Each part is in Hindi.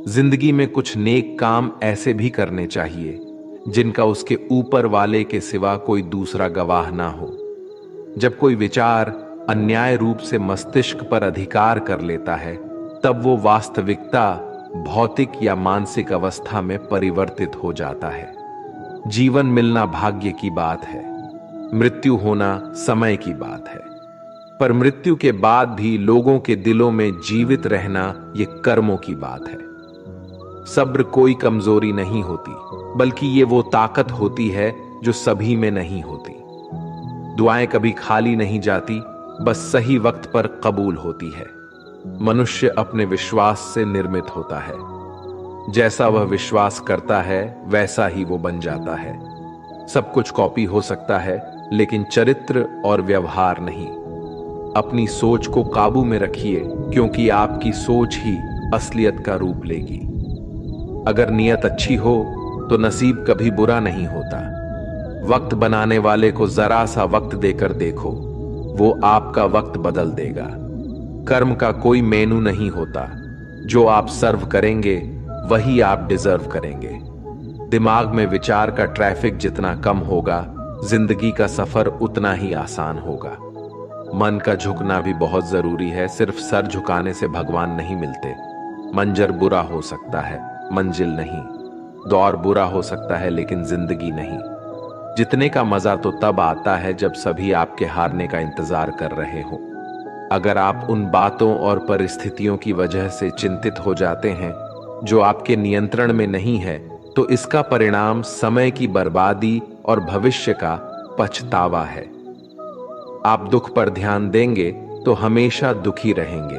जिंदगी में कुछ नेक काम ऐसे भी करने चाहिए जिनका उसके ऊपर वाले के सिवा कोई दूसरा गवाह ना हो। जब कोई विचार अन्याय रूप से मस्तिष्क पर अधिकार कर लेता है, तब वो वास्तविकता, भौतिक या मानसिक अवस्था में परिवर्तित हो जाता है। जीवन मिलना भाग्य की बात है, मृत्यु होना समय की बात है। पर मृत्यु के बाद भी लोगों के दिलों में जीवित रहना ये कर्मों की बात है। सब्र कोई कमजोरी नहीं होती, बल्कि ये वो ताकत होती है जो सभी में नहीं होती। दुआएं कभी खाली नहीं जाती, बस सही वक्त पर कबूल होती है। मनुष्य अपने विश्वास से निर्मित होता है। जैसा वह विश्वास करता है वैसा ही वो बन जाता है। सब कुछ कॉपी हो सकता है, लेकिन चरित्र और व्यवहार नहीं। अपनी सोच को काबू में रखिए, क्योंकि आपकी सोच ही असलियत का रूप लेगी। अगर नियत अच्छी हो तो नसीब कभी बुरा नहीं होता। वक्त बनाने वाले को जरा सा वक्त देकर देखो, वो आपका वक्त बदल देगा। कर्म का कोई मेनू नहीं होता, जो आप सर्व करेंगे वही आप डिजर्व करेंगे। दिमाग में विचार का ट्रैफिक जितना कम होगा, जिंदगी का सफर उतना ही आसान होगा। मन का झुकना भी बहुत जरूरी है। सिर्फ सर झुकाने से भगवान नहीं मिलते। मंजर बुरा हो सकता है, मंजिल नहीं। दौर बुरा हो सकता है, लेकिन जिंदगी नहीं। जीतने का मजा तो तब आता है जब सभी आपके हारने का इंतजार कर रहे हो। अगर आप उन बातों और परिस्थितियों की वजह से चिंतित हो जाते हैं जो आपके नियंत्रण में नहीं है, तो इसका परिणाम समय की बर्बादी और भविष्य का पछतावा है। आप दुख पर ध्यान देंगे तो हमेशा दुखी रहेंगे।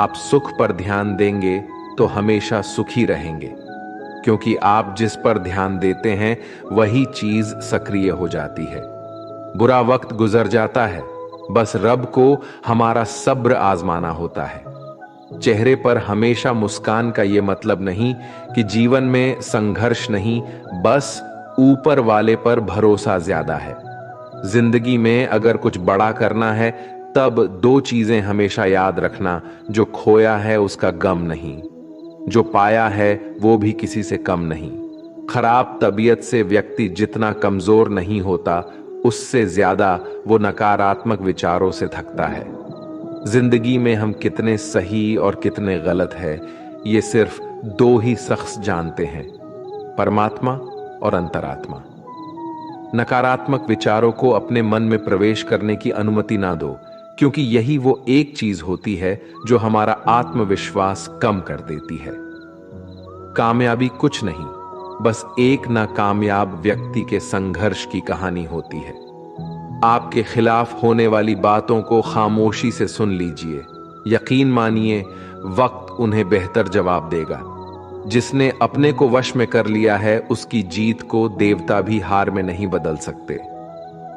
आप सुख पर ध्यान देंगे तो हमेशा सुखी रहेंगे, क्योंकि आप जिस पर ध्यान देते हैं वही चीज सक्रिय हो जाती है। बुरा वक्त गुजर जाता है, बस रब को हमारा सब्र आजमाना होता है। चेहरे पर हमेशा मुस्कान का यह मतलब नहीं कि जीवन में संघर्ष नहीं, बस ऊपर वाले पर भरोसा ज्यादा है। जिंदगी में अगर कुछ बड़ा करना है, तब दो चीजें हमेशा याद रखना। जो खोया है उसका गम नहीं, जो पाया है वो भी किसी से कम नहीं। खराब तबीयत से व्यक्ति जितना कमजोर नहीं होता, उससे ज्यादा वो नकारात्मक विचारों से थकता है। जिंदगी में हम कितने सही और कितने गलत है, ये सिर्फ दो ही शख्स जानते हैं, परमात्मा और अंतरात्मा। नकारात्मक विचारों को अपने मन में प्रवेश करने की अनुमति ना दो, क्योंकि यही वो एक चीज होती है जो हमारा आत्मविश्वास कम कर देती है। कामयाबी कुछ नहीं, बस एक नाकामयाब व्यक्ति के संघर्ष की कहानी होती है। आपके खिलाफ होने वाली बातों को खामोशी से सुन लीजिए। यकीन मानिए, वक्त उन्हें बेहतर जवाब देगा। जिसने अपने को वश में कर लिया है, उसकी जीत को देवता भी हार में नहीं बदल सकते।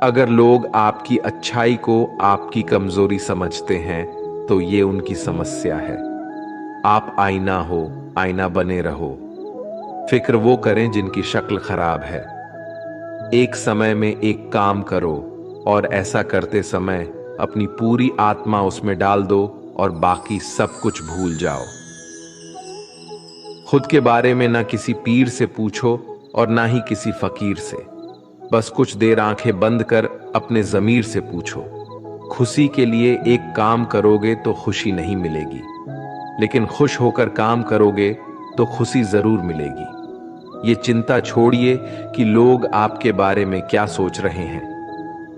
अगर लोग आपकी अच्छाई को आपकी कमजोरी समझते हैं, तो ये उनकी समस्या है। आप आईना हो, आईना बने रहो। फिक्र वो करें जिनकी शक्ल खराब है। एक समय में एक काम करो, और ऐसा करते समय अपनी पूरी आत्मा उसमें डाल दो और बाकी सब कुछ भूल जाओ। खुद के बारे में ना किसी पीर से पूछो और ना ही किसी फकीर से। बस कुछ देर आंखें बंद कर अपने ज़मीर से पूछो। खुशी के लिए एक काम करोगे तो खुशी नहीं मिलेगी, लेकिन खुश होकर काम करोगे तो खुशी जरूर मिलेगी। ये चिंता छोड़िए कि लोग आपके बारे में क्या सोच रहे हैं।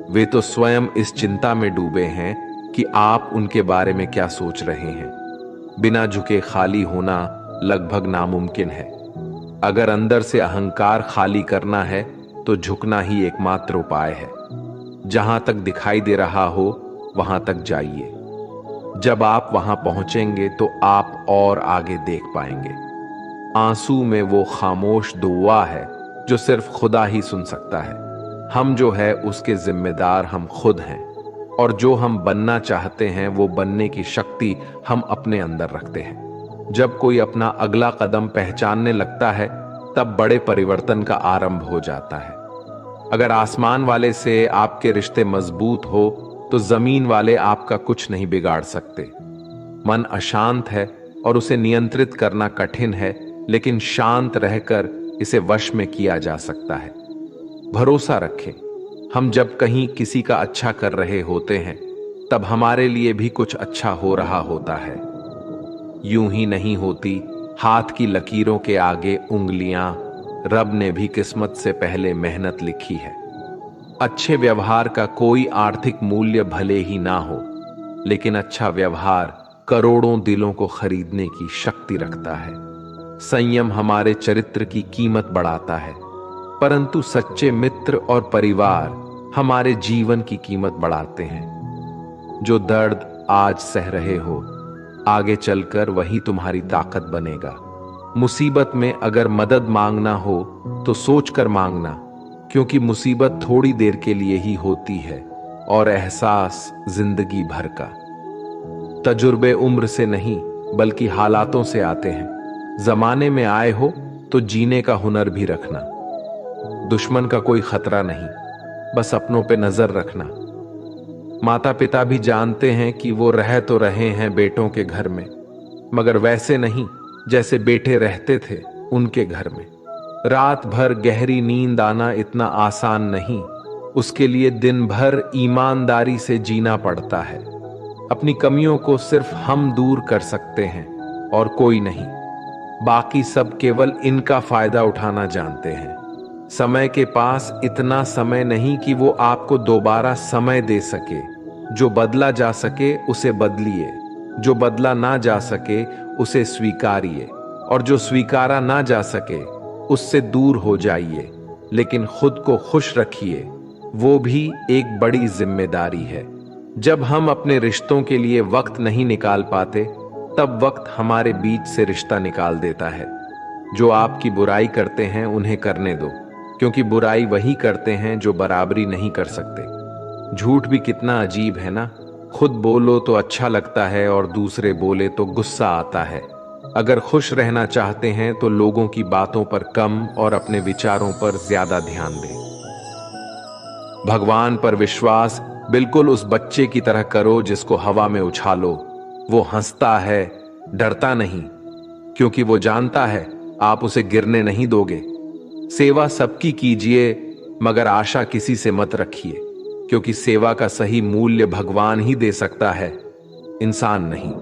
वे तो स्वयं इस चिंता में डूबे हैं कि आप उनके बारे में क्या सोच रहे हैं। बिना झुके खाली होना लगभग नामुमकिन है। अगर अंदर से अहंकार खाली करना है तो झुकना ही एकमात्र उपाय है। जहां तक दिखाई दे रहा हो वहां तक जाइए। जब आप वहां पहुंचेंगे तो आप और आगे देख पाएंगे। आंसू में वो खामोश दुआ है जो सिर्फ खुदा ही सुन सकता है। हम जो है उसके जिम्मेदार हम खुद हैं, और जो हम बनना चाहते हैं वो बनने की शक्ति हम अपने अंदर रखते हैं। जब कोई अपना अगला कदम पहचानने लगता है, तब बड़े परिवर्तन का आरंभ हो जाता है। अगर आसमान वाले से आपके रिश्ते मजबूत हो, तो जमीन वाले आपका कुछ नहीं बिगाड़ सकते। मन अशांत है और उसे नियंत्रित करना कठिन है, लेकिन शांत रहकर इसे वश में किया जा सकता है। भरोसा रखें, हम जब कहीं किसी का अच्छा कर रहे होते हैं तब हमारे लिए भी कुछ अच्छा हो रहा होता है। यूं ही नहीं होती हाथ की लकीरों के आगे उंगलियां, रब ने भी किस्मत से पहले मेहनत लिखी है। अच्छे व्यवहार का कोई आर्थिक मूल्य भले ही ना हो, लेकिन अच्छा व्यवहार करोड़ों दिलों को खरीदने की शक्ति रखता है। संयम हमारे चरित्र की कीमत बढ़ाता है, परंतु सच्चे मित्र और परिवार हमारे जीवन की कीमत बढ़ाते हैं। जो दर्द आज सह रहे हो, आगे चलकर वही तुम्हारी ताकत बनेगा। मुसीबत में अगर मदद मांगना हो तो सोचकर मांगना, क्योंकि मुसीबत थोड़ी देर के लिए ही होती है और एहसास जिंदगी भर का। तजुर्बे उम्र से नहीं बल्कि हालातों से आते हैं। जमाने में आए हो तो जीने का हुनर भी रखना। दुश्मन का कोई खतरा नहीं, बस अपनों पे नजर रखना। माता पिता भी जानते हैं कि वो रह तो रहे हैं बेटों के घर में, मगर वैसे नहीं जैसे बेटे रहते थे उनके घर में। रात भर गहरी नींद आना इतना आसान नहीं, उसके लिए दिन भर ईमानदारी से जीना पड़ता है। अपनी कमियों को सिर्फ हम दूर कर सकते हैं और कोई नहीं। बाकी सब केवल इनका फायदा उठाना जानते हैं। समय के पास इतना समय नहीं कि वो आपको दोबारा समय दे सके। जो बदला जा सके उसे बदलिए, जो बदला ना जा सके उसे स्वीकारिए, और जो स्वीकारा ना जा सके उससे दूर हो जाइए। लेकिन खुद को खुश रखिए, वो भी एक बड़ी जिम्मेदारी है। जब हम अपने रिश्तों के लिए वक्त नहीं निकाल पाते, तब वक्त हमारे बीच से रिश्ता निकाल देता है। जो आपकी बुराई करते हैं उन्हें करने दो, क्योंकि बुराई वही करते हैं जो बराबरी नहीं कर सकते। झूठ भी कितना अजीब है ना, खुद बोलो तो अच्छा लगता है और दूसरे बोले तो गुस्सा आता है। अगर खुश रहना चाहते हैं तो लोगों की बातों पर कम और अपने विचारों पर ज्यादा ध्यान दें। भगवान पर विश्वास बिल्कुल उस बच्चे की तरह करो जिसको हवा में उछालो। वो हंसता है, डरता नहीं, क्योंकि वो जानता है आप उसे गिरने नहीं दोगे। सेवा सबकी कीजिए, मगर आशा किसी से मत रखिए, क्योंकि सेवा का सही मूल्य भगवान ही दे सकता है, इंसान नहीं।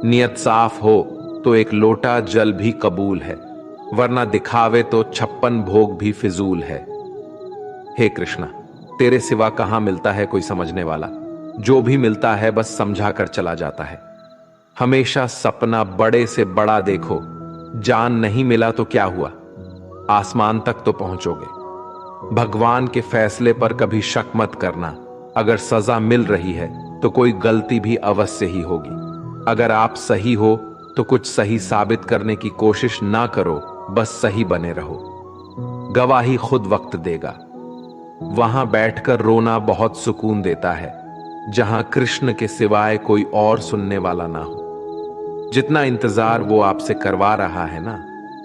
नियत साफ हो तो एक लोटा जल भी कबूल है, वरना दिखावे तो 56 भोग भी फिजूल है। हे कृष्णा, तेरे सिवा कहां मिलता है कोई समझने वाला। जो भी मिलता है बस समझा कर चला जाता है। हमेशा सपना बड़े से बड़ा देखो। जान नहीं मिला तो क्या हुआ, आसमान तक तो पहुंचोगे। भगवान के फैसले पर कभी शक मत करना। अगर सजा मिल रही है तो कोई गलती भी अवश्य ही होगी। अगर आप सही हो तो कुछ सही साबित करने की कोशिश ना करो, बस सही बने रहो। गवाही खुद वक्त देगा। वहां बैठकर रोना बहुत सुकून देता है, जहां कृष्ण के सिवाय कोई और सुनने वाला ना हो। जितना इंतजार वो आपसे करवा रहा है ना,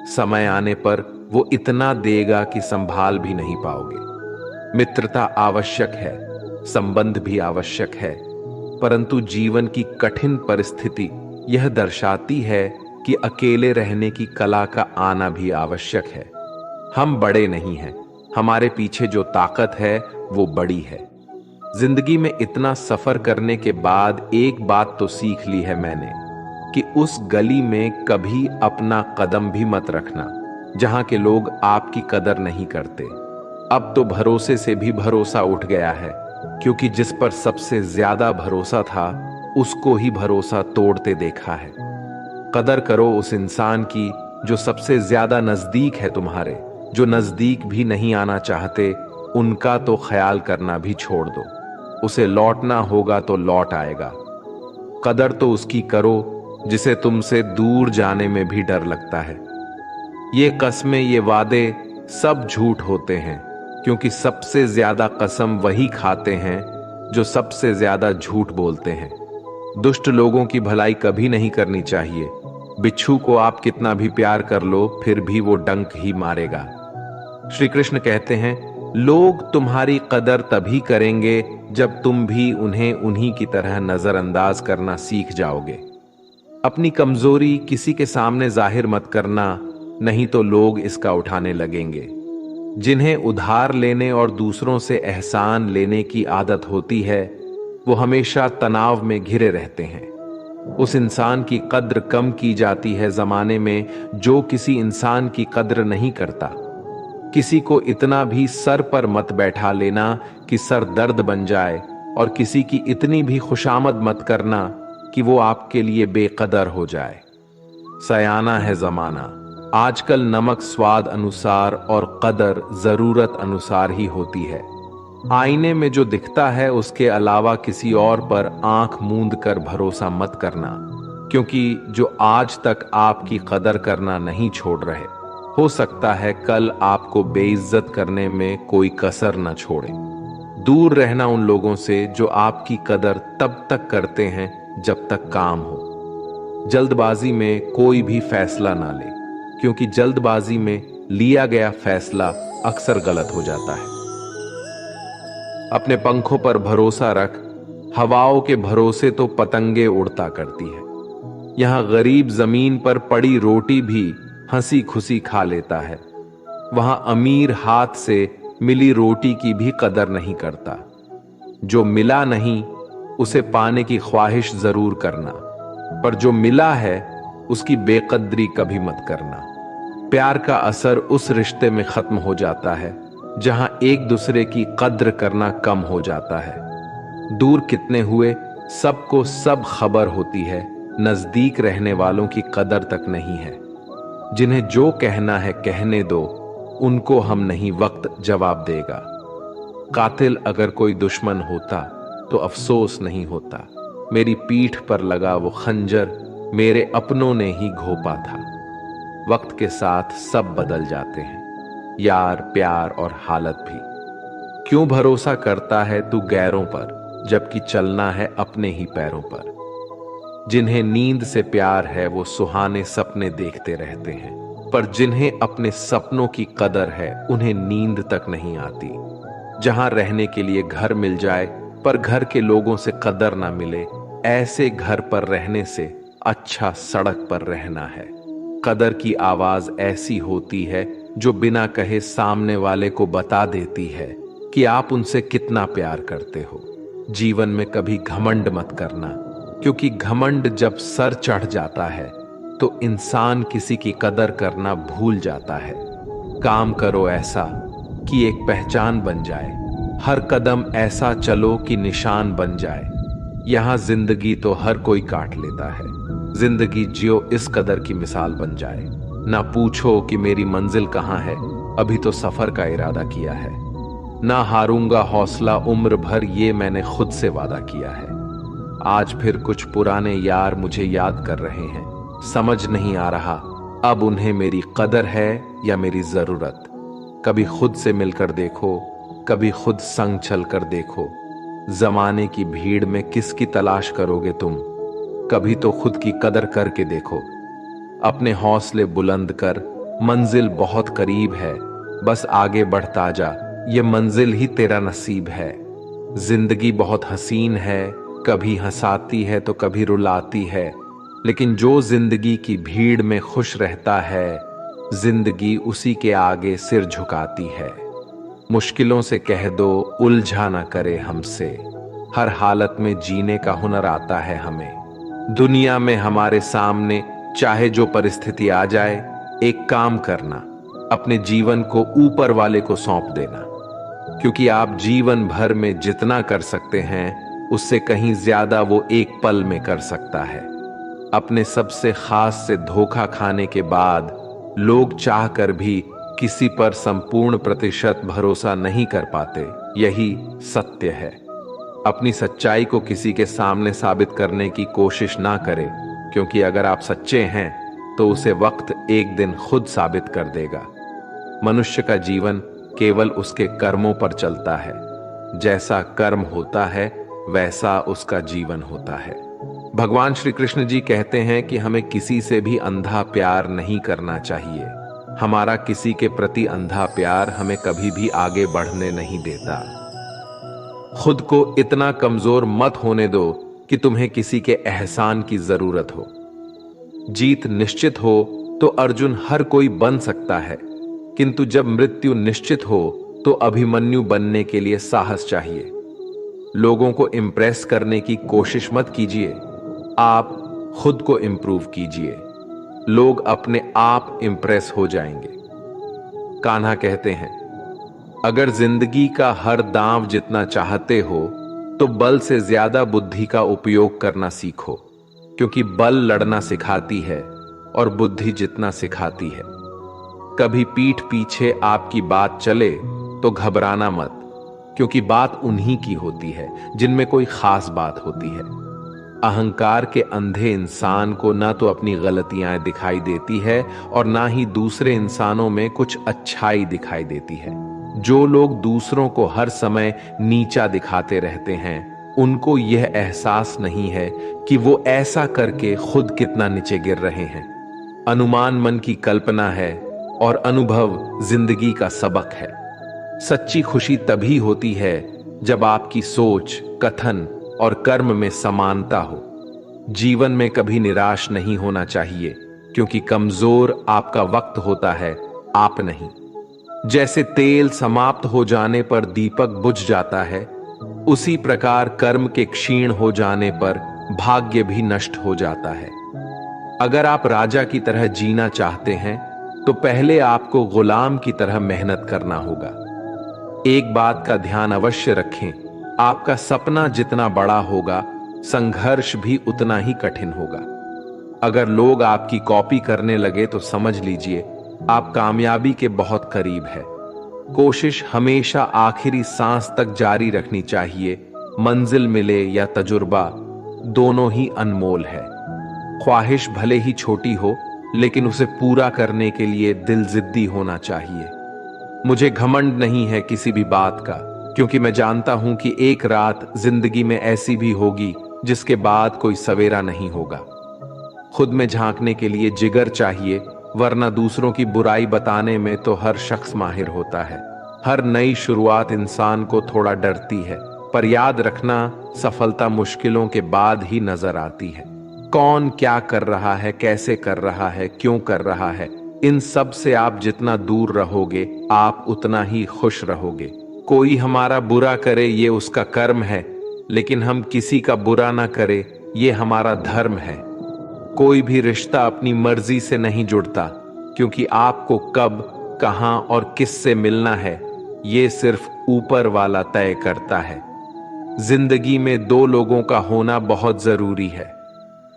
समय आने पर वो इतना देगा कि संभाल भी नहीं पाओगे। मित्रता आवश्यक है, संबंध भी आवश्यक है, परंतु जीवन की कठिन परिस्थिति यह दर्शाती है कि अकेले रहने की कला का आना भी आवश्यक है। हम बड़े नहीं हैं, हमारे पीछे जो ताकत है वो बड़ी है। जिंदगी में इतना सफर करने के बाद एक बात तो सीख ली है मैंने, कि उस गली में कभी अपना कदम भी मत रखना जहां के लोग आपकी कदर नहीं करते। अब तो भरोसे से भी भरोसा उठ गया है, क्योंकि जिस पर सबसे ज्यादा भरोसा था उसको ही भरोसा तोड़ते देखा है। कदर करो उस इंसान की जो सबसे ज्यादा नजदीक है तुम्हारे। जो नजदीक भी नहीं आना चाहते उनका तो ख्याल करना भी छोड़ दो। उसे लौटना होगा तो लौट आएगा। कदर तो उसकी करो जिसे तुमसे दूर जाने में भी डर लगता है। ये कस्में, ये वादे सब झूठ होते हैं, क्योंकि सबसे ज्यादा कसम वही खाते हैं जो सबसे ज्यादा झूठ बोलते हैं। दुष्ट लोगों की भलाई कभी नहीं करनी चाहिए। बिच्छू को आप कितना भी प्यार कर लो फिर भी वो डंक ही मारेगा। श्री कृष्ण कहते हैं, लोग तुम्हारी कदर तभी करेंगे जब तुम भी उन्हें उन्हीं की तरह नजरअंदाज करना सीख जाओगे। अपनी कमजोरी किसी के सामने जाहिर मत करना, नहीं तो लोग इसका उठाने लगेंगे। जिन्हें उधार लेने और दूसरों से एहसान लेने की आदत होती है, वो हमेशा तनाव में घिरे रहते हैं। उस इंसान की कद्र कम की जाती है जमाने में जो किसी इंसान की कद्र नहीं करता। किसी को इतना भी सर पर मत बैठा लेना कि सर दर्द बन जाए, और किसी की इतनी भी खुशामद मत करना कि वो आपके लिए बेकदर हो जाए। सयाना है जमाना, आजकल नमक स्वाद अनुसार और कदर जरूरत अनुसार ही होती है। आईने में जो दिखता है उसके अलावा किसी और पर आंख मूंद कर भरोसा मत करना, क्योंकि जो आज तक आपकी कदर करना नहीं छोड़ रहे, हो सकता है कल आपको बेइज्जत करने में कोई कसर न छोड़े। दूर रहना उन लोगों से जो आपकी कदर तब तक करते हैं जब तक काम हो। जल्दबाजी में कोई भी फैसला ना ले, क्योंकि जल्दबाजी में लिया गया फैसला अक्सर गलत हो जाता है। अपने पंखों पर भरोसा रख, हवाओं के भरोसे तो पतंगे उड़ता करती है। यहां गरीब जमीन पर पड़ी रोटी भी हंसी खुशी खा लेता है, वहां अमीर हाथ से मिली रोटी की भी कदर नहीं करता। जो मिला नहीं उसे पाने की ख्वाहिश जरूर करना, पर जो मिला है उसकी बेकदरी कभी मत करना। प्यार का असर उस रिश्ते में खत्म हो जाता है जहां एक दूसरे की कद्र करना कम हो जाता है। दूर कितने हुए सबको सब खबर होती है, नजदीक रहने वालों की कदर तक नहीं है। जिन्हें जो कहना है कहने दो, उनको हम नहीं वक्त जवाब देगा। कातिल अगर कोई दुश्मन होता तो अफसोस नहीं होता, मेरी पीठ पर लगा वो खंजर मेरे अपनों ने ही घोंपा था। वक्त के साथ सब बदल जाते हैं, यार, प्यार और हालत भी। क्यों भरोसा करता है तू गैरों पर, जबकि चलना है अपने ही पैरों पर। जिन्हें नींद से प्यार है वो सुहाने सपने देखते रहते हैं, पर जिन्हें अपने सपनों की कदर है उन्हें नींद तक नहीं आती। जहां रहने के लिए घर मिल जाए पर घर के लोगों से कदर ना मिले, ऐसे घर पर रहने से अच्छा सड़क पर रहना है। कदर की आवाज ऐसी होती है जो बिना कहे सामने वाले को बता देती है कि आप उनसे कितना प्यार करते हो। जीवन में कभी घमंड मत करना, क्योंकि घमंड जब सर चढ़ जाता है तो इंसान किसी की कदर करना भूल जाता है। काम करो ऐसा कि एक पहचान बन जाए, हर कदम ऐसा चलो कि निशान बन जाए। यहां जिंदगी तो हर कोई काट लेता है, जिंदगी जियो इस कदर की मिसाल बन जाए। ना पूछो कि मेरी मंजिल कहां है, अभी तो सफर का इरादा किया है। ना हारूंगा हौसला उम्र भर, ये मैंने खुद से वादा किया है। आज फिर कुछ पुराने यार मुझे याद कर रहे हैं, समझ नहीं आ रहा अब उन्हें मेरी कदर है या मेरी जरूरत। कभी खुद से मिलकर देखो, कभी खुद संग चल कर देखो। जमाने की भीड़ में किसकी तलाश करोगे तुम, कभी तो खुद की कदर करके देखो। अपने हौसले बुलंद कर, मंजिल बहुत करीब है, बस आगे बढ़ता जा, ये मंजिल ही तेरा नसीब है। जिंदगी बहुत हसीन है, कभी हंसाती है तो कभी रुलाती है, लेकिन जो जिंदगी की भीड़ में खुश रहता है, जिंदगी उसी के आगे सिर झुकाती है। मुश्किलों से कह दो उलझा ना करे हमसे, हर हालत में जीने का हुनर आता है हमें। दुनिया में हमारे सामने चाहे जो परिस्थिति आ जाए, एक काम करना, अपने जीवन को ऊपर वाले को सौंप देना, क्योंकि आप जीवन भर में जितना कर सकते हैं उससे कहीं ज्यादा वो एक पल में कर सकता है। अपने सबसे खास से धोखा खाने के बाद लोग चाहकर भी किसी पर संपूर्ण प्रतिशत भरोसा नहीं कर पाते, यही सत्य है। अपनी सच्चाई को किसी के सामने साबित करने की कोशिश ना करें, क्योंकि अगर आप सच्चे हैं तो उसे वक्त एक दिन खुद साबित कर देगा। मनुष्य का जीवन केवल उसके कर्मों पर चलता है, जैसा कर्म होता है वैसा उसका जीवन होता है। भगवान श्री कृष्ण जी कहते हैं कि हमें किसी से भी अंधा प्यार नहीं करना चाहिए। हमारा किसी के प्रति अंधा प्यार हमें कभी भी आगे बढ़ने नहीं देता। खुद को इतना कमजोर मत होने दो कि तुम्हें किसी के एहसान की जरूरत हो। जीत निश्चित हो तो अर्जुन हर कोई बन सकता है, किंतु जब मृत्यु निश्चित हो तो अभिमन्यु बनने के लिए साहस चाहिए। लोगों को इंप्रेस करने की कोशिश मत कीजिए, आप खुद को इंप्रूव कीजिए। लोग अपने आप इंप्रेस हो जाएंगे। कान्हा कहते हैं, अगर जिंदगी का हर दांव जितना चाहते हो तो बल से ज्यादा बुद्धि का उपयोग करना सीखो, क्योंकि बल लड़ना सिखाती है और बुद्धि जितना सिखाती है। कभी पीठ पीछे आपकी बात चले तो घबराना मत, क्योंकि बात उन्हीं की होती है जिनमें कोई खास बात होती है। अहंकार के अंधे इंसान को ना तो अपनी गलतियां दिखाई देती है और ना ही दूसरे इंसानों में कुछ अच्छाई दिखाई देती है। जो लोग दूसरों को हर समय नीचा दिखाते रहते हैं, उनको यह एहसास नहीं है कि वो ऐसा करके खुद कितना नीचे गिर रहे हैं। अनुमान मन की कल्पना है और अनुभव जिंदगी का सबक है। सच्ची खुशी तभी होती है जब आपकी सोच, कथन और कर्म में समानता हो। जीवन में कभी निराश नहीं होना चाहिए, क्योंकि कमजोर आपका वक्त होता है, आप नहीं। जैसे तेल समाप्त हो जाने पर दीपक बुझ जाता है, उसी प्रकार कर्म के क्षीण हो जाने पर भाग्य भी नष्ट हो जाता है। अगर आप राजा की तरह जीना चाहते हैं तो पहले आपको गुलाम की तरह मेहनत करना होगा। एक बात का ध्यान अवश्य रखें, आपका सपना जितना बड़ा होगा, संघर्ष भी उतना ही कठिन होगा। अगर लोग आपकी कॉपी करने लगे तो समझ लीजिए आप कामयाबी के बहुत करीब है। कोशिश हमेशा आखिरी सांस तक जारी रखनी चाहिए। मंजिल मिले या तजुर्बा, दोनों ही अनमोल है। ख्वाहिश भले ही छोटी हो, लेकिन उसे पूरा करने के लिए दिल जिद्दी होना चाहिए। मुझे घमंड नहीं है किसी भी बात का, क्योंकि मैं जानता हूं कि एक रात जिंदगी में ऐसी भी होगी जिसके बाद कोई सवेरा नहीं होगा। खुद में झांकने के लिए जिगर चाहिए, वरना दूसरों की बुराई बताने में तो हर शख्स माहिर होता है। हर नई शुरुआत इंसान को थोड़ा डरती है, पर याद रखना, सफलता मुश्किलों के बाद ही नजर आती है। कौन क्या कर रहा है, कैसे कर रहा है, क्यों कर रहा है, इन सब से आप जितना दूर रहोगे, आप उतना ही खुश रहोगे। कोई हमारा बुरा करे ये उसका कर्म है, लेकिन हम किसी का बुरा ना करे ये हमारा धर्म है। कोई भी रिश्ता अपनी मर्जी से नहीं जुड़ता, क्योंकि आपको कब, कहां और किससे मिलना है ये सिर्फ ऊपर वाला तय करता है। जिंदगी में दो लोगों का होना बहुत जरूरी है।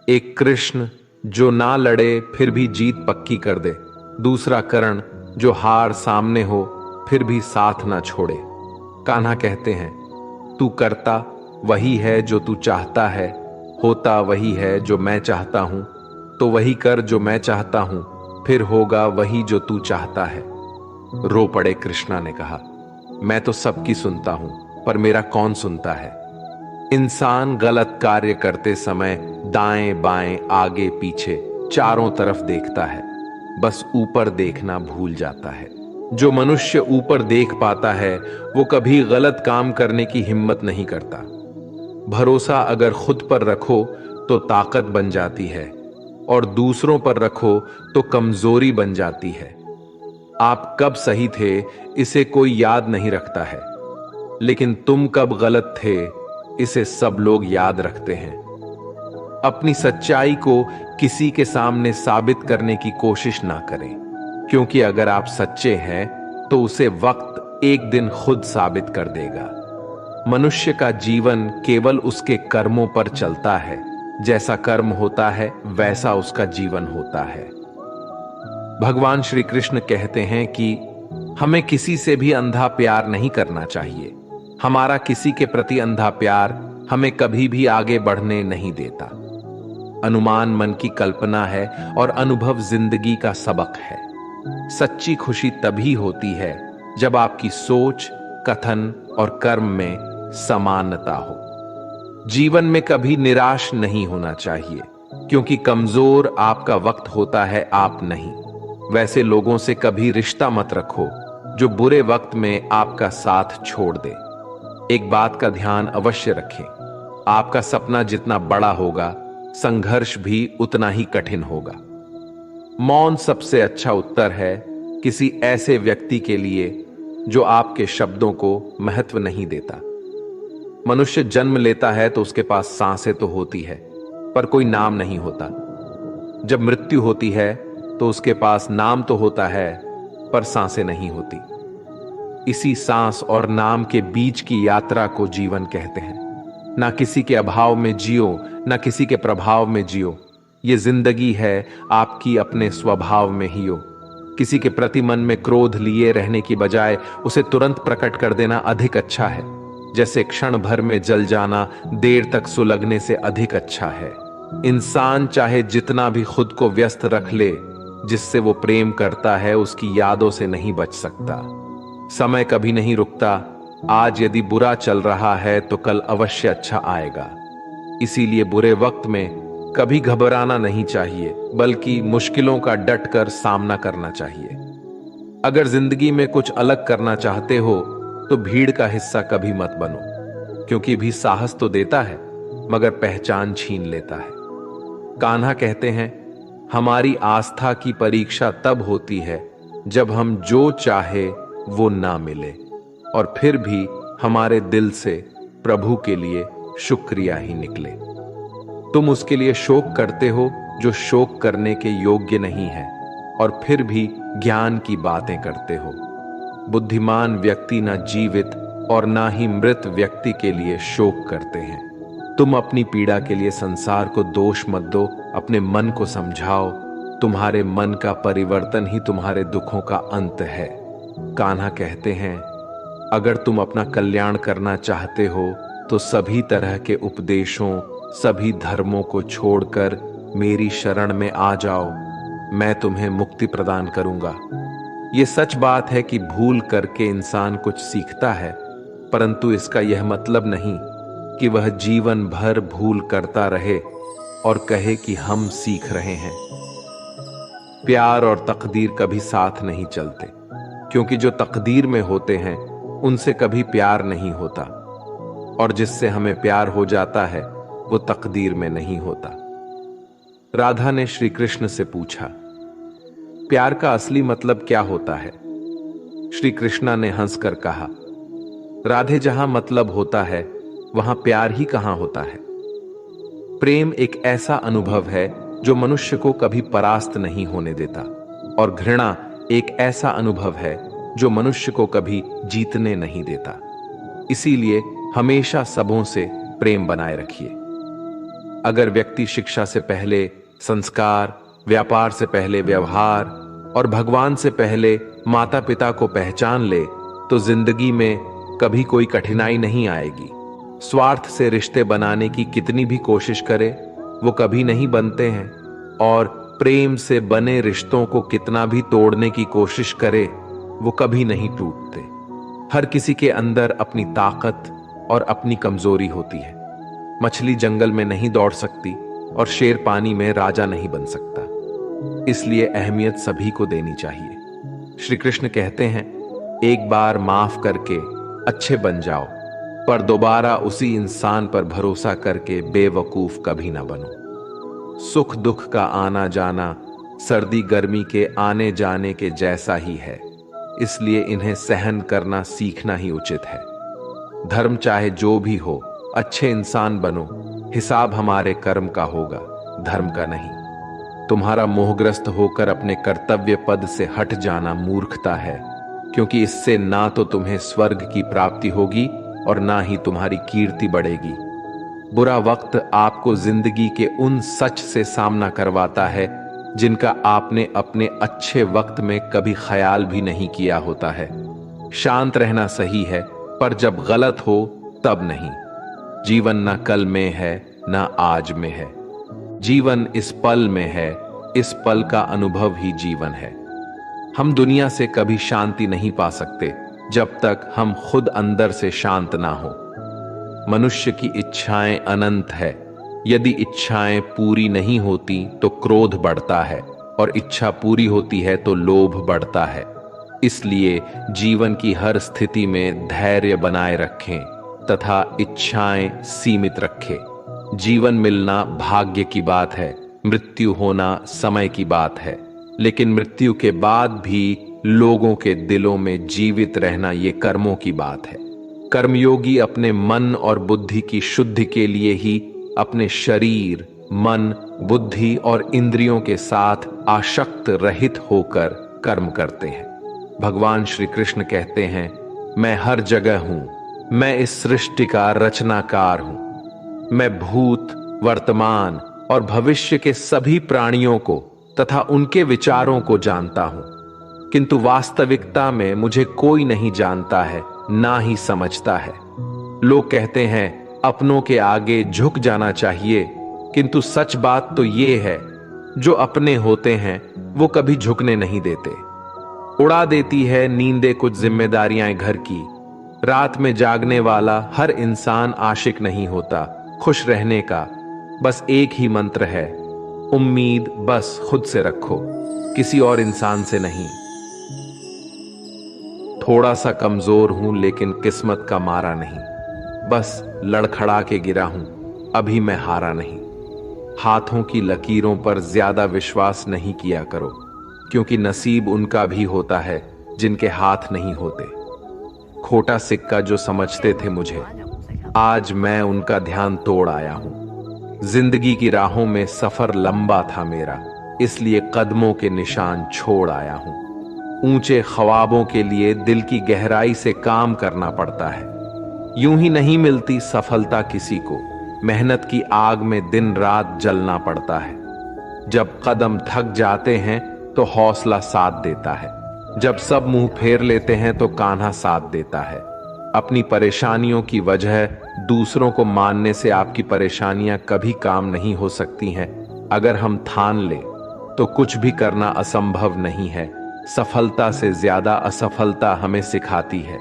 एक कृष्ण जो ना लड़े फिर भी जीत पक्की कर दे, दूसरा कर्ण जो हार सामने हो फिर भी साथ ना छोड़े। कान्हा कहते हैं, तू करता वही है जो तू चाहता है, होता वही है जो मैं चाहता हूं, तो वही कर जो मैं चाहता हूं, फिर होगा वही जो तू चाहता है। रो पड़े कृष्णा ने कहा, मैं तो सबकी सुनता हूं, पर मेरा कौन सुनता है। इंसान गलत कार्य करते समय दाएं बाएं आगे पीछे चारों तरफ देखता है, बस ऊपर देखना भूल जाता है। जो मनुष्य ऊपर देख पाता है वो कभी गलत काम करने की हिम्मत नहीं करता। भरोसा अगर खुद पर रखो तो ताकत बन जाती है, और दूसरों पर रखो तो कमजोरी बन जाती है। आप कब सही थे इसे कोई याद नहीं रखता है, लेकिन तुम कब गलत थे इसे सब लोग याद रखते हैं। अपनी सच्चाई को किसी के सामने साबित करने की कोशिश ना करें, क्योंकि अगर आप सच्चे हैं तो उसे वक्त एक दिन खुद साबित कर देगा। मनुष्य का जीवन केवल उसके कर्मों पर चलता है। जैसा कर्म होता है वैसा उसका जीवन होता है। भगवान श्री कृष्ण कहते हैं कि हमें किसी से भी अंधा प्यार नहीं करना चाहिए। हमारा किसी के प्रति अंधा प्यार हमें कभी भी आगे बढ़ने नहीं देता। अनुमान मन की कल्पना है और अनुभव जिंदगी का सबक है। सच्ची खुशी तभी होती है जब आपकी सोच, कथन और कर्म में समानता हो। जीवन में कभी निराश नहीं होना चाहिए, क्योंकि कमजोर आपका वक्त होता है, आप नहीं। वैसे लोगों से कभी रिश्ता मत रखो जो बुरे वक्त में आपका साथ छोड़ दे। एक बात का ध्यान अवश्य रखें, आपका सपना जितना बड़ा होगा संघर्ष भी उतना ही कठिन होगा। मौन सबसे अच्छा उत्तर है किसी ऐसे व्यक्ति के लिए जो आपके शब्दों को महत्व नहीं देता। मनुष्य जन्म लेता है तो उसके पास सांसें तो होती है, पर कोई नाम नहीं होता। जब मृत्यु होती है तो उसके पास नाम तो होता है, पर सांसें नहीं होती। इसी सांस और नाम के बीच की यात्रा को जीवन कहते हैं। ना किसी के अभाव में जियो, ना किसी के प्रभाव में जियो। ये जिंदगी है आपकी अपने स्वभाव में ही हो। किसी के प्रति मन में क्रोध लिए रहने की बजाय उसे तुरंत प्रकट कर देना अधिक अच्छा है। जैसे क्षण भर में जल जाना देर तक सुलगने से अधिक अच्छा है। इंसान चाहे जितना भी खुद को व्यस्त रख ले, जिससे वो प्रेम करता है उसकी यादों से नहीं बच सकता। समय कभी नहीं रुकता। आज यदि बुरा चल रहा है तो कल अवश्य अच्छा आएगा। इसीलिए बुरे वक्त में कभी घबराना नहीं चाहिए, बल्कि मुश्किलों का डटकर सामना करना चाहिए। अगर जिंदगी में कुछ अलग करना चाहते हो तो भीड़ का हिस्सा कभी मत बनो, क्योंकि भी साहस तो देता है मगर पहचान छीन लेता है। कान्हा कहते हैं, हमारी आस्था की परीक्षा तब होती है जब हम जो चाहे वो ना मिले और फिर भी हमारे दिल से प्रभु के लिए शुक्रिया ही निकले। तुम उसके लिए शोक करते हो जो शोक करने के योग्य नहीं है, और फिर भी ज्ञान की बातें करते हो। बुद्धिमान व्यक्ति ना जीवित और ना ही मृत व्यक्ति के लिए शोक करते हैं। तुम अपनी पीड़ा के लिए संसार को दोष मत दो, अपने मन को समझाओ। तुम्हारे मन का परिवर्तन ही तुम्हारे दुखों का अंत है। कान्हा कहते हैं, अगर तुम अपना कल्याण करना चाहते हो तो सभी तरह के उपदेशों, सभी धर्मों को छोड़कर मेरी शरण में आ जाओ। मैं तुम्हें मुक्ति प्रदान करूंगा। ये सच बात है कि भूल करके इंसान कुछ सीखता है, परंतु इसका यह मतलब नहीं कि वह जीवन भर भूल करता रहे और कहे कि हम सीख रहे हैं। प्यार और तकदीर कभी साथ नहीं चलते, क्योंकि जो तकदीर में होते हैं उनसे कभी प्यार नहीं होता, और जिससे हमें प्यार हो जाता है वो तकदीर में नहीं होता। राधा ने श्री कृष्ण से पूछा, प्यार का असली मतलब क्या होता है? श्री कृष्णा ने हंसकर कहा, राधे, जहां मतलब होता है वहां प्यार ही कहां होता है। प्रेम एक ऐसा अनुभव है जो मनुष्य को कभी परास्त नहीं होने देता, और घृणा एक ऐसा अनुभव है जो मनुष्य को कभी जीतने नहीं देता। इसीलिए हमेशा सबों से प्रेम बनाए रखिए। अगर व्यक्ति शिक्षा से पहले संस्कार, व्यापार से पहले व्यवहार और भगवान से पहले माता पिता को पहचान ले तो जिंदगी में कभी कोई कठिनाई नहीं आएगी। स्वार्थ से रिश्ते बनाने की कितनी भी कोशिश करे वो कभी नहीं बनते हैं, और प्रेम से बने रिश्तों को कितना भी तोड़ने की कोशिश करे वो कभी नहीं टूटते। हर किसी के अंदर अपनी ताकत और अपनी कमजोरी होती है। मछली जंगल में नहीं दौड़ सकती और शेर पानी में राजा नहीं बन सकता। इसलिए अहमियत सभी को देनी चाहिए। श्री कृष्ण कहते हैं, एक बार माफ करके अच्छे बन जाओ, पर दोबारा उसी इंसान पर भरोसा करके बेवकूफ कभी ना बनो। सुख दुख का आना जाना सर्दी गर्मी के आने जाने के जैसा ही है, इसलिए इन्हें सहन करना सीखना ही उचित है। धर्म चाहे जो भी हो, अच्छे इंसान बनो। हिसाब हमारे कर्म का होगा, धर्म का नहीं। तुम्हारा मोहग्रस्त होकर अपने कर्तव्य पद से हट जाना मूर्खता है, क्योंकि इससे ना तो तुम्हें स्वर्ग की प्राप्ति होगी और ना ही तुम्हारी कीर्ति बढ़ेगी। बुरा वक्त आपको जिंदगी के उन सच से सामना करवाता है जिनका आपने अपने अच्छे वक्त में कभी ख्याल भी नहीं किया होता है। शांत रहना सही है, पर जब गलत हो तब नहीं। जीवन ना कल में है ना आज में है, जीवन इस पल में है। इस पल का अनुभव ही जीवन है। हम दुनिया से कभी शांति नहीं पा सकते जब तक हम खुद अंदर से शांत ना हो। मनुष्य की इच्छाएं अनंत है। यदि इच्छाएं पूरी नहीं होती तो क्रोध बढ़ता है, और इच्छा पूरी होती है तो लोभ बढ़ता है। इसलिए जीवन की हर स्थिति में धैर्य बनाए रखें तथा इच्छाएं सीमित रखें। जीवन मिलना भाग्य की बात है, मृत्यु होना समय की बात है, लेकिन मृत्यु के बाद भी लोगों के दिलों में जीवित रहना ये कर्मों की बात है। कर्मयोगी अपने मन और बुद्धि की शुद्धि के लिए ही अपने शरीर, मन, बुद्धि और इंद्रियों के साथ आसक्त रहित होकर कर्म करते हैं। भगवान श्री कृष्ण कहते हैं, मैं हर जगह हूं, मैं इस सृष्टि का रचनाकार हूं। मैं भूत, वर्तमान और भविष्य के सभी प्राणियों को तथा उनके विचारों को जानता हूं, किंतु वास्तविकता में मुझे कोई नहीं जानता है, ना ही समझता है। लोग कहते हैं अपनों के आगे झुक जाना चाहिए, किंतु सच बात तो ये है, जो अपने होते हैं वो कभी झुकने नहीं देते। उड़ा देती है नींदें कुछ जिम्मेदारियां घर की। रात में जागने वाला हर इंसान आशिक नहीं होता। खुश रहने का बस एक ही मंत्र है, उम्मीद बस खुद से रखो, किसी और इंसान से नहीं। थोड़ा सा कमजोर हूं लेकिन किस्मत का मारा नहीं, बस लड़खड़ा के गिरा हूं, अभी मैं हारा नहीं। हाथों की लकीरों पर ज्यादा विश्वास नहीं किया करो, क्योंकि नसीब उनका भी होता है जिनके हाथ नहीं होते। खोटा सिक्का जो समझते थे मुझे, आज मैं उनका ध्यान तोड़ आया हूं। जिंदगी की राहों में सफर लंबा था मेरा, इसलिए कदमों के निशान छोड़ आया हूं। ऊंचे ख्वाबों के लिए दिल की गहराई से काम करना पड़ता है। यूं ही नहीं मिलती सफलता किसी को, मेहनत की आग में दिन रात जलना पड़ता है। जब कदम थक जाते हैं तो हौसला साथ देता है, जब सब मुंह फेर लेते हैं तो कान्हा साथ देता है। अपनी परेशानियों की वजह दूसरों को मानने से आपकी परेशानियां कभी काम नहीं हो सकती हैं। अगर हम ठान ले तो कुछ भी करना असंभव नहीं है। सफलता से ज्यादा असफलता हमें सिखाती है।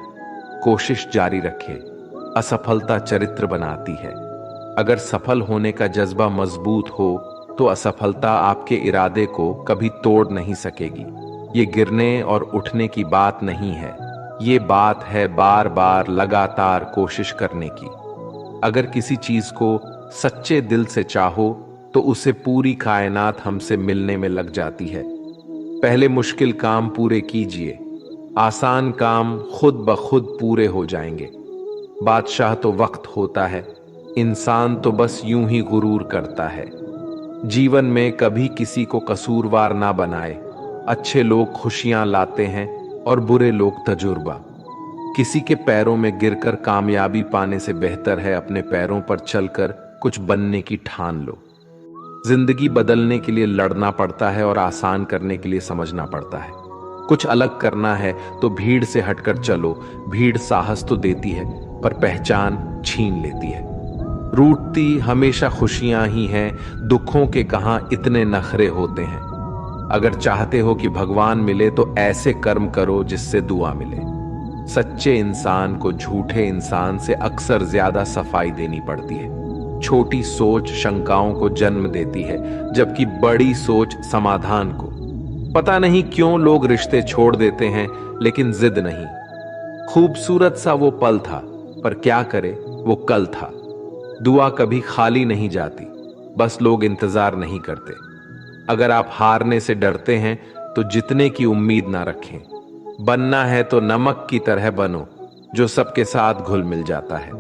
कोशिश जारी रखें, असफलता चरित्र बनाती है। अगर सफल होने का जज्बा मजबूत हो तो असफलता आपके इरादे को कभी तोड़ नहीं सकेगी। ये गिरने और उठने की बात नहीं है, ये बात है बार बार लगातार कोशिश करने की। अगर किसी चीज को सच्चे दिल से चाहो तो उसे पूरी कायनात हमसे मिलने में लग जाती है। पहले मुश्किल काम पूरे कीजिए, आसान काम खुद ब खुद पूरे हो जाएंगे। बादशाह तो वक्त होता है, इंसान तो बस यूं ही गुरूर करता है। जीवन में कभी किसी को कसूरवार ना बनाए। अच्छे लोग खुशियां लाते हैं और बुरे लोग तजुर्बा। किसी के पैरों में गिरकर कामयाबी पाने से बेहतर है अपने पैरों पर चलकर कुछ बनने की ठान लो। जिंदगी बदलने के लिए लड़ना पड़ता है और आसान करने के लिए समझना पड़ता है। कुछ अलग करना है तो भीड़ से हटकर चलो। भीड़ साहस तो देती है पर पहचान छीन लेती है। रूठती हमेशा खुशियां ही हैं, दुखों के कहां इतने नखरे होते हैं। अगर चाहते हो कि भगवान मिले तो ऐसे कर्म करो जिससे दुआ मिले। सच्चे इंसान को झूठे इंसान से अक्सर ज्यादा सफाई देनी पड़ती है। छोटी सोच शंकाओं को जन्म देती है, जबकि बड़ी सोच समाधान को। पता नहीं क्यों लोग रिश्ते छोड़ देते हैं, लेकिन जिद नहीं। खूबसूरत सा वो पल था, पर क्या करे वो कल था। दुआ कभी खाली नहीं जाती, बस लोग इंतजार नहीं करते। अगर आप हारने से डरते हैं तो जीतने की उम्मीद ना रखें। बनना है तो नमक की तरह बनो, जो सबके साथ घुल मिल जाता है।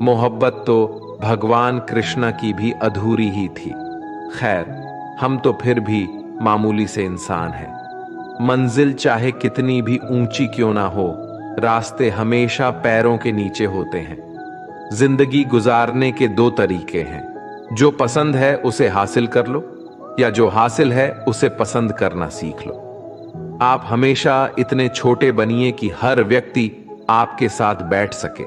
मोहब्बत तो भगवान कृष्ण की भी अधूरी ही थी। खैर, हम तो फिर भी मामूली से इंसान हैं। मंजिल चाहे कितनी भी ऊंची क्यों ना हो, रास्ते हमेशा पैरों के नीचे होते हैं। जिंदगी गुजारने के दो तरीके हैं, जो पसंद है उसे हासिल कर लो, या जो हासिल है उसे पसंद करना सीख लो। आप हमेशा इतने छोटे बनिए कि हर व्यक्ति आपके साथ बैठ सके,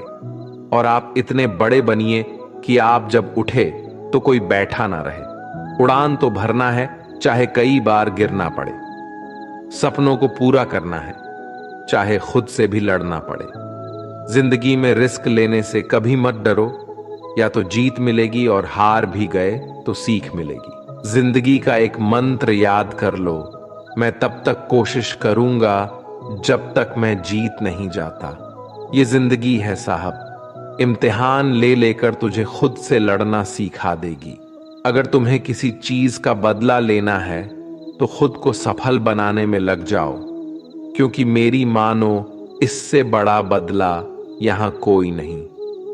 और आप इतने बड़े बनिए कि आप जब उठे तो कोई बैठा ना रहे। उड़ान तो भरना है, चाहे कई बार गिरना पड़े। सपनों को पूरा करना है, चाहे खुद से भी लड़ना पड़े। जिंदगी में रिस्क लेने से कभी मत डरो, या तो जीत मिलेगी और हार भी गए तो सीख मिलेगी। जिंदगी का एक मंत्र याद कर लो, मैं तब तक कोशिश करूंगा जब तक मैं जीत नहीं जाता। ये जिंदगी है साहब, इम्तिहान ले लेकर तुझे खुद से लड़ना सिखा देगी। अगर तुम्हें किसी चीज का बदला लेना है तो खुद को सफल बनाने में लग जाओ, क्योंकि मेरी मानो इससे बड़ा बदला यहां कोई नहीं।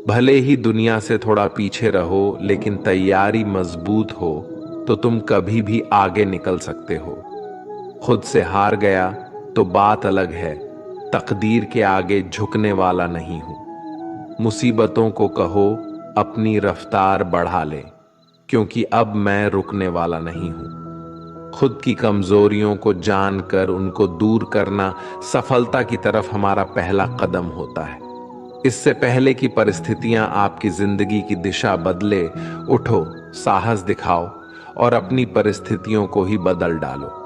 भले ही दुनिया से थोड़ा पीछे रहो, लेकिन तैयारी मजबूत हो तो तुम कभी भी आगे निकल सकते हो। खुद से हार गया तो बात अलग है, तकदीर के आगे झुकने वाला नहीं हूं। मुसीबतों को कहो अपनी रफ्तार बढ़ा ले, क्योंकि अब मैं रुकने वाला नहीं हूं। खुद की कमजोरियों को जानकर उनको दूर करना सफलता की तरफ हमारा पहला कदम होता है। इससे पहले कि परिस्थितियां आपकी जिंदगी की दिशा बदले, उठो, साहस दिखाओ और अपनी परिस्थितियों को ही बदल डालो।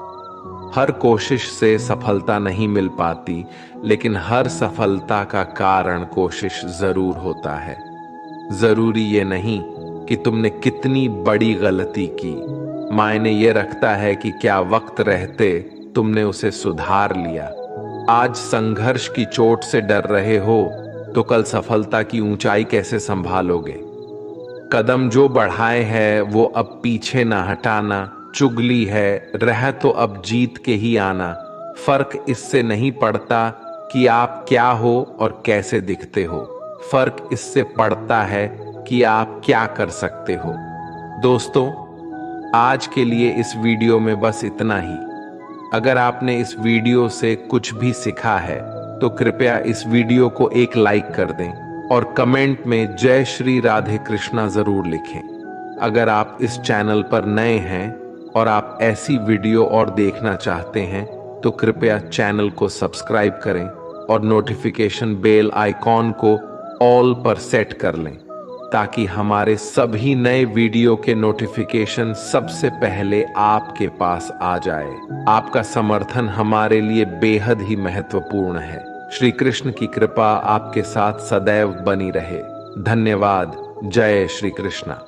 हर कोशिश से सफलता नहीं मिल पाती, लेकिन हर सफलता का कारण कोशिश जरूर होता है। जरूरी ये नहीं कि तुमने कितनी बड़ी गलती की, मायने ये रखता है कि क्या वक्त रहते तुमने उसे सुधार लिया। आज संघर्ष की चोट से डर रहे हो तो कल सफलता की ऊंचाई कैसे संभालोगे। कदम जो बढ़ाए है वो अब पीछे ना हटाना। चुगली है, रह तो अब जीत के ही आना। फर्क इससे नहीं पड़ता कि आप क्या हो और कैसे दिखते हो, फर्क इससे पड़ता है कि आप क्या कर सकते हो। दोस्तों, आज के लिए इस वीडियो में बस इतना ही। अगर आपने इस वीडियो से कुछ भी सीखा है तो कृपया इस वीडियो को एक लाइक कर दें और कमेंट में जय श्री राधे कृष्णा जरूर लिखें। अगर आप इस चैनल पर नए हैं और आप ऐसी वीडियो और देखना चाहते हैं तो कृपया चैनल को सब्सक्राइब करें और नोटिफिकेशन बेल आइकॉन को ऑल पर सेट कर लें, ताकि हमारे सभी नए वीडियो के नोटिफिकेशन सबसे पहले आपके पास आ जाए। आपका समर्थन हमारे लिए बेहद ही महत्वपूर्ण है। श्री कृष्ण की कृपा आपके साथ सदैव बनी रहे। धन्यवाद। जय श्री कृष्णा।